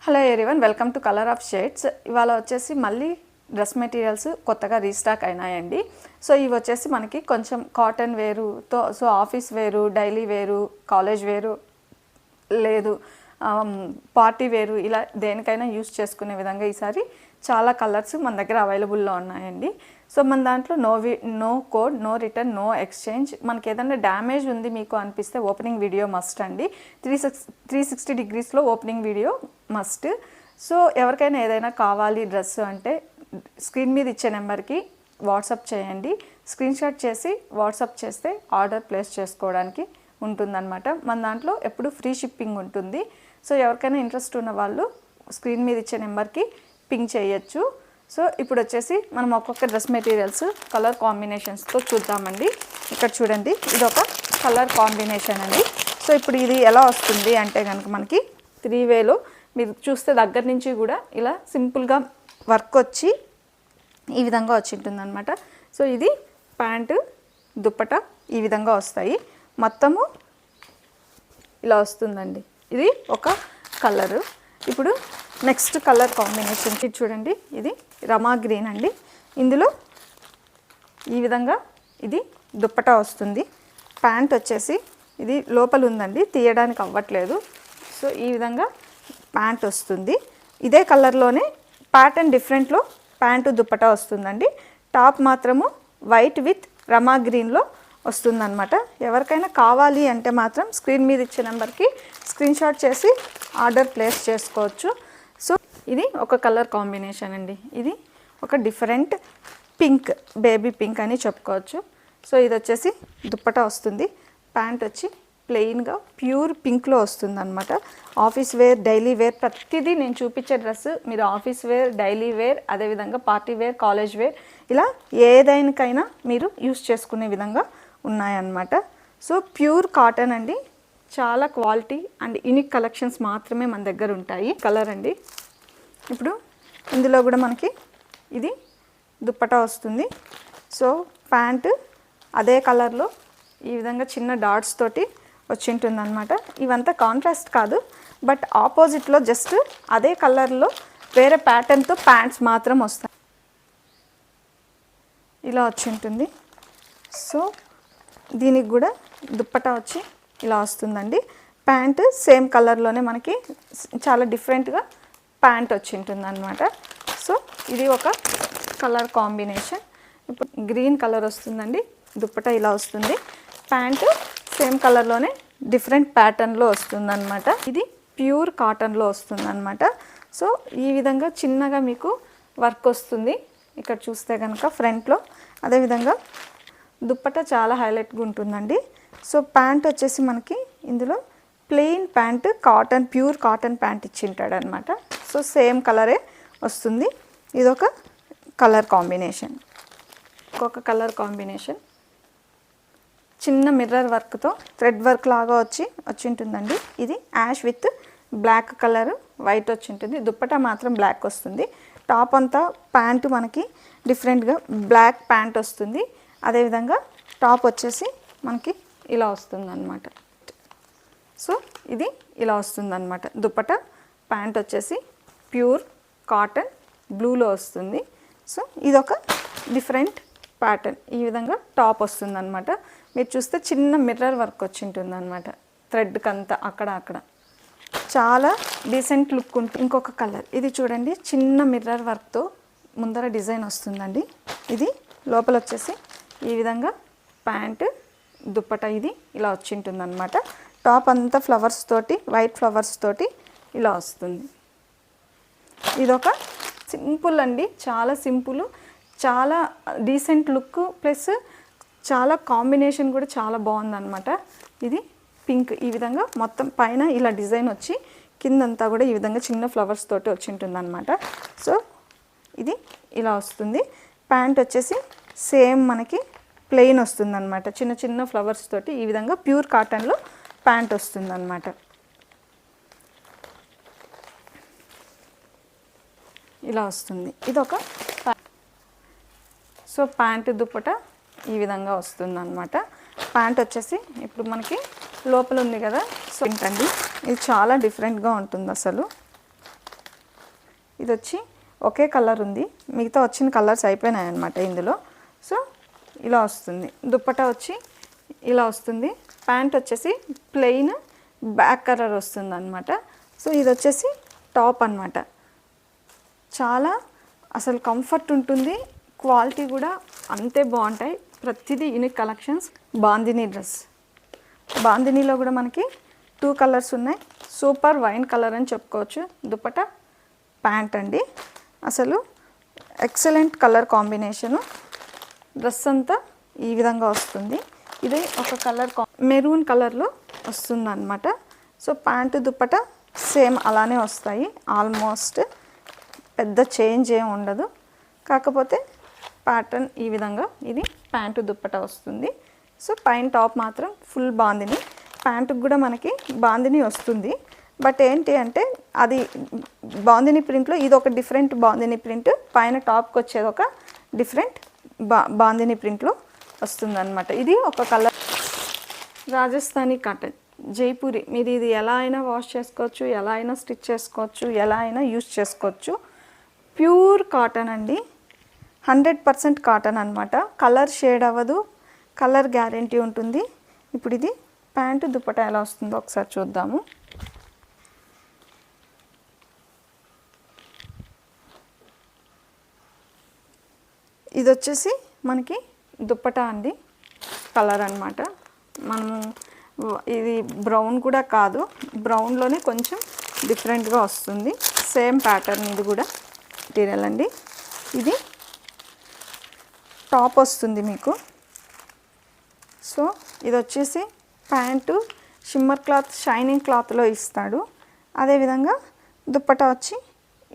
Hello everyone, welcome to colour of shades. ఇవాళ వచ్చేసి మళ్ళీ డ్రెస్ మెటీరియల్స్ కొత్తగా రీస్టాక్ అయినాయండి. సో ఇవి వచ్చేసి మనకి కొంచెం కాటన్ వేరుతో, సో ఆఫీస్ వేరు, డైలీ వేరు, కాలేజ్ వేరు, లేదు పార్టీ వేరు, ఇలా దేనికైనా యూస్ చేసుకునే విధంగా ఈసారి చాలా కలర్స్ మన దగ్గర అవైలబుల్లో ఉన్నాయండి. సో మన దాంట్లో no code, no return, no exchange. మనకి ఏదైనా డ్యామేజ్ ఉంది మీకు అనిపిస్తే ఓపెనింగ్ వీడియో మస్ట్ అండి. 360 డిగ్రీస్లో ఓపెనింగ్ వీడియో మస్ట్. సో ఎవరికైనా ఏదైనా కావాలి డ్రెస్ అంటే స్క్రీన్ మీద ఇచ్చే నెంబర్కి వాట్సాప్ చేయండి. స్క్రీన్ షాట్ చేసి వాట్సాప్ చేస్తే ఆర్డర్ ప్లేస్ చేసుకోవడానికి ఉంటుందన్నమాట. మన దాంట్లో ఎప్పుడు ఫ్రీ షిప్పింగ్ ఉంటుంది. సో ఎవరికైనా ఇంట్రెస్ట్ ఉన్న వాళ్ళు స్క్రీన్ మీద ఇచ్చే నెంబర్కి పింక్ చేయొచ్చు. సో ఇప్పుడు వచ్చేసి మనం ఒక్కొక్క డ్రెస్ మెటీరియల్స్ కలర్ కాంబినేషన్స్తో చూద్దామండి. ఇక్కడ చూడండి, ఇది ఒక కలర్ కాంబినేషన్ అండి. సో ఇప్పుడు ఇది ఎలా వస్తుంది అంటే కనుక మనకి 3వేలో మీరు చూస్తే దగ్గర నుంచి కూడా ఇలా సింపుల్గా వర్క్ వచ్చి ఈ విధంగా వచ్చి ఉంటుందన్నమాట. సో ఇది ప్యాంటు, దుప్పట ఈ విధంగా వస్తాయి. మొత్తము ఇలా వస్తుందండి. ఇది ఒక కలరు. ఇప్పుడు నెక్స్ట్ కలర్ కాంబినేషన్ చూడండి, ఇది రమా గ్రీన్ అండి. ఇందులో ఈ విధంగా ఇది దుప్పట వస్తుంది. ప్యాంట్ వచ్చేసి ఇది లోపల ఉందండి, తీయడానికి అవ్వట్లేదు. సో ఈ విధంగా ప్యాంట్ వస్తుంది. ఇదే కలర్లోనే ప్యాటర్న్ డిఫరెంట్లో ప్యాంటు దుప్పట వస్తుందండి. టాప్ మాత్రము వైట్ విత్ రమా గ్రీన్లో వస్తుందన్నమాట. ఎవరికైనా కావాలి అంటే మాత్రం స్క్రీన్ మీద ఇచ్చే నెంబర్కి స్క్రీన్ షాట్ చేసి ఆర్డర్ ప్లేస్ చేసుకోవచ్చు. సో ఇది ఒక కలర్ కాంబినేషన్ అండి. ఇది ఒక డిఫరెంట్ పింక్, బేబీ పింక్ అని చెప్పుకోవచ్చు. సో ఇది వచ్చేసి దుప్పట వస్తుంది. ప్యాంట్ వచ్చి ప్లెయిన్గా ప్యూర్ పింక్లో వస్తుంది అనమాట. ఆఫీస్ వేర్, డైలీ వేర్, ప్రతిదీ నేను చూపించే డ్రెస్ మీరు ఆఫీస్ వేర్, డైలీ వేర్, అదేవిధంగా పార్టీ వేర్, కాలేజ్ వేర్, ఇలా ఏదైనాకైనా మీరు యూస్ చేసుకునే విధంగా ఉన్నాయన్నమాట. సో ప్యూర్ కాటన్ అండి. చాలా క్వాలిటీ అండ్ యూనిక్ కలెక్షన్స్ మాత్రమే మన దగ్గర ఉంటాయి. కలర్ అండి. ఇప్పుడు ఇందులో కూడా మనకి ఇది దుప్పటా వస్తుంది. సో ప్యాంటు అదే కలర్లో ఈ విధంగా చిన్న డాట్స్ తోటి వచ్చి ఉంటుందన్నమాట. ఇవంతా కాంట్రాస్ట్ కాదు, బట్ ఆపోజిట్లో జస్ట్ అదే కలర్లో వేరే ప్యాటర్న్తో ప్యాంట్స్ మాత్రం వస్తాయి. ఇలా వచ్చి ఉంటుంది. సో దీనికి కూడా దుప్పటా వచ్చి ఇలా వస్తుందండి. ప్యాంట్ సేమ్ కలర్లోనే మనకి చాలా డిఫరెంట్గా ప్యాంట్ వచ్చి ఉంటుంది అనమాట. సో ఇది ఒక కలర్ కాంబినేషన్. ఇప్పుడు గ్రీన్ కలర్ వస్తుందండి. దుప్పటా ఇలా వస్తుంది. ప్యాంటు సేమ్ కలర్లోనే డిఫరెంట్ ప్యాటర్న్లో వస్తుందన్నమాట. ఇది ప్యూర్ కాటన్లో వస్తుందన్నమాట. సో ఈ విధంగా చిన్నగా మీకు వర్క్ వస్తుంది ఇక్కడ చూస్తే కనుక ఫ్రంట్లో. అదేవిధంగా దుప్పట చాలా హైలైట్గా ఉంటుందండి. సో ప్యాంట్ వచ్చేసి మనకి ఇందులో plain pant, cotton, pure cotton pant ఇచ్చింటాడు అనమాట. సో సేమ్ కలరే వస్తుంది. ఇదొక కలర్ కాంబినేషన్. ఇంకొక కలర్ కాంబినేషన్ చిన్న మిర్రర్ వర్క్తో థ్రెడ్ వర్క్ లాగా వచ్చి ఉంటుందండి. ఇది ash with black colour, white వచ్చి ఉంటుంది. దుప్పట మాత్రం బ్లాక్ వస్తుంది. టాప్ అంతా ప్యాంటు మనకి డిఫరెంట్గా బ్లాక్ ప్యాంట్ వస్తుంది. అదేవిధంగా టాప్ వచ్చేసి మనకి ఇలా వస్తుంది అన్నమాట. సో ఇది ఇలా వస్తుంది అన్నమాట. దుప్పట ప్యాంట్ వచ్చేసి ప్యూర్ కాటన్ బ్లూలో వస్తుంది. సో ఇదొక డిఫరెంట్ ప్యాటర్న్. ఈ విధంగా టాప్ వస్తుంది అనమాట. మీరు చూస్తే చిన్న మిర్రర్ వర్క్ వచ్చి ఉంటుంది అనమాట. థ్రెడ్కి అంతా అక్కడ చాలా డీసెంట్ లుక్ ఉంటుంది. ఇంకొక కలర్ ఇది చూడండి, చిన్న మిర్రర్ వర్క్తో ముందర డిజైన్ వస్తుందండి. ఇది లోపల వచ్చేసి ఈ విధంగా ప్యాంటు, దుప్పట ఇది ఇలా వచ్చి ఉంటుంది అనమాట. టాప్ అంతా ఫ్లవర్స్ తోటి, వైట్ ఫ్లవర్స్ తోటి ఇలా వస్తుంది. ఇదొక సింపుల్ అండి, చాలా సింపుల్, చాలా డీసెంట్ లుక్, ప్లస్ చాలా కాంబినేషన్ కూడా చాలా బాగుందన్నమాట. ఇది పింక్, ఈ విధంగా మొత్తం పైన ఇలా డిజైన్ వచ్చి కిందంతా కూడా ఈ విధంగా చిన్న ఫ్లవర్స్ తోటి వచ్చి ఉంటుంది అనమాట. సో ఇది ఇలా వస్తుంది. ప్యాంట్ వచ్చేసి సేమ్ మనకి ప్లెయిన్ వస్తుంది అనమాట. చిన్న చిన్న ఫ్లవర్స్ తోటి ఈ విధంగా ప్యూర్ కాటన్లో ప్యాంట్ వస్తుంది అనమాట. ఇలా వస్తుంది. ఇదొక సో ప్యాంటు, దుప్పట ఈ విధంగా వస్తుంది అనమాట. ప్యాంట్ వచ్చేసి ఇప్పుడు మనకి లోపల ఉంది కదా. సో ఏంటండి, ఇది చాలా డిఫరెంట్గా ఉంటుంది అసలు. ఇది వచ్చి ఒకే కలర్ ఉంది, మిగతా వచ్చిన కలర్స్ అయిపోయినాయి అన్నమాట ఇందులో. సో ఇలా వస్తుంది. దుప్పటా వచ్చి ఇలా వస్తుంది. ప్యాంట్ వచ్చేసి ప్లెయిన్ బ్యాక్ కలర్ వస్తుంది అనమాట. సో ఇది వచ్చేసి టాప్ అన్నమాట. చాలా అసలు కంఫర్ట్ ఉంటుంది, క్వాలిటీ కూడా అంతే బాగుంటాయి. ప్రతిదీ యూనిక్ కలెక్షన్స్. బాందినీ డ్రెస్, బాందినీలో కూడా మనకి 2 కలర్స్ ఉన్నాయి. సూపర్ వైన్ కలర్ అని చెప్పుకోవచ్చు. దుపట్టా ప్యాంట్ అండి, అసలు ఎక్సలెంట్ కలర్ కాంబినేషను. డ్రెస్ అంతా ఈ విధంగా వస్తుంది. ఇది ఒక కలర్ మెరూన్ కలర్లో వస్తుంది అనమాట. సో ప్యాంటు దుపట్టా సేమ్ అలానే వస్తాయి. ఆల్మోస్ట్ పెద్ద చేంజ్ ఏం ఉండదు. కాకపోతే ప్యాటర్న్ ఈ విధంగా ఇది ప్యాంటు దుప్పటా వస్తుంది. సో పైన టాప్ మాత్రం ఫుల్ బాందిని. ప్యాంటుకు కూడా మనకి బాందిని వస్తుంది. బట్ ఏంటి అంటే అది బాందిని ప్రింట్లో ఇది ఒక డిఫరెంట్ బాందిని ప్రింట్, పైన టాప్కి వచ్చేది ఒక డిఫరెంట్ బాందిని ప్రింట్లో వస్తుంది అనమాట. ఇది ఒక కలర్ రాజస్థానీ కాటన్ జైపూరి. మీరు ఇది ఎలా అయినా వాష్ చేసుకోవచ్చు, ఎలా అయినా స్టిచ్ చేసుకోవచ్చు, ఎలా అయినా యూజ్ చేసుకోవచ్చు. ప్యూర్ కాటన్ అండి, 100% కాటన్ అనమాట. కలర్ షేడ్ అవ్వదు, కలర్ గ్యారంటీ ఉంటుంది. ఇప్పుడు ఇది ప్యాంటు దుపట్టా ఎలా వస్తుందో ఒకసారి చూద్దాము. ఇది వచ్చేసి మనకి దుప్పటా అండి, కలర్ అన్నమాట. మనము ఇది బ్రౌన్ కూడా కాదు, బ్రౌన్లోనే కొంచెం డిఫరెంట్గా వస్తుంది. సేమ్ ప్యాటర్న్ ఇది కూడా మెటీరియల్ అండి. ఇది టాప్ వస్తుంది మీకు. సో ఇది వచ్చేసి ప్యాంటు షిమ్మర్ క్లాత్, షైనింగ్ క్లాత్లో ఇస్తాడు. అదేవిధంగా దుప్పటా వచ్చి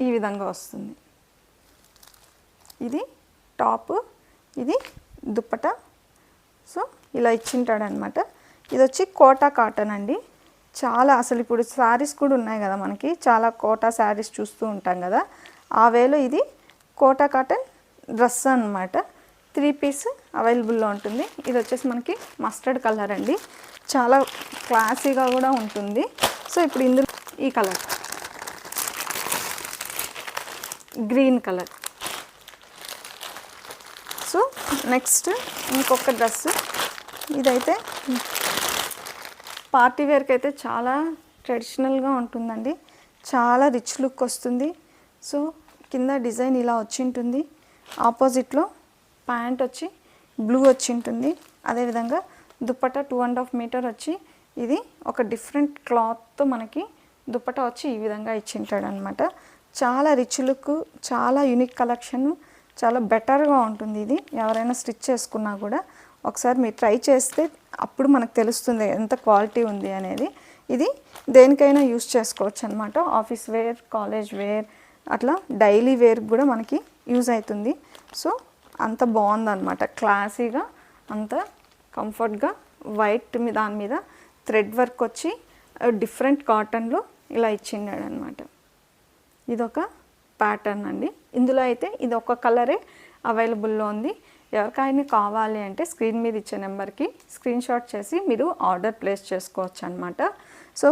ఈ విధంగా వస్తుంది. ఇది టాప్, ఇది దుప్పటా. సో ఇలా ఇచ్చింటాడు అనమాట. ఇది వచ్చి కోటా కాటన్ అండి. చాలా అసలు ఇప్పుడు శారీస్ కూడా ఉన్నాయి కదా మనకి, చాలా కోటా శారీస్ చూస్తూ ఉంటాం కదా, ఆ వేలో ఇది కోటా కాటన్ డ్రెస్ అన్నమాట. 3 పీస్ అవైలబుల్లో ఉంటుంది. ఇది వచ్చేసి మనకి మస్టర్డ్ కలర్ అండి, చాలా క్లాసీగా కూడా ఉంటుంది. సో ఇప్పుడు ఇందులో ఈ colour green colour. So next ఇంకొక డ్రెస్, ఇదైతే పార్టీ వేర్కి అయితే చాలా ట్రెడిషనల్గా ఉంటుందండి, చాలా రిచ్ లుక్ వస్తుంది. సో కింద డిజైన్ ఇలా వచ్చి ఉంటుంది. ఆపోజిట్లో ప్యాంట్ వచ్చి బ్లూ వచ్చి ఉంటుంది. అదేవిధంగా దుప్పటా 2.5 మీటర్ వచ్చి ఇది ఒక డిఫరెంట్ క్లాత్తో మనకి దుప్పటా వచ్చి ఈ విధంగా ఇచ్చింటాడు అనమాట. చాలా రిచ్ లుక్, చాలా యూనిక్ కలెక్షన్, చాలా బెటర్గా ఉంటుంది. ఇది ఎవరైనా స్టిచ్ చేసుకున్నా కూడా ఒకసారి మీరు ట్రై చేస్తే అప్పుడు మనకు తెలుస్తుంది ఎంత క్వాలిటీ ఉంది అనేది. ఇది దేనికైనా యూస్ చేసుకోవచ్చు అనమాట. ఆఫీస్ వేర్, కాలేజ్ వేర్, అట్లా డైలీ వేర్ కూడా మనకి యూజ్ అవుతుంది. సో అంత బాగుందన్నమాట, క్లాసీగా, అంత కంఫర్ట్గా. వైట్ దాని మీద థ్రెడ్ వర్క్ వచ్చి డిఫరెంట్ కాటన్లో ఇలా ఇచ్చిండాడు అనమాట. ఇదొక ప్యాటర్న్ అండి. ఇందులో అయితే ఇది ఒక కలరే అవైలబుల్లో ఉంది. ఎవరికైనా కావాలి అంటే స్క్రీన్ మీద ఇచ్చే నెంబర్కి స్క్రీన్ షాట్ చేసి మీరు ఆర్డర్ ప్లేస్ చేసుకోవచ్చు అనమాట. సో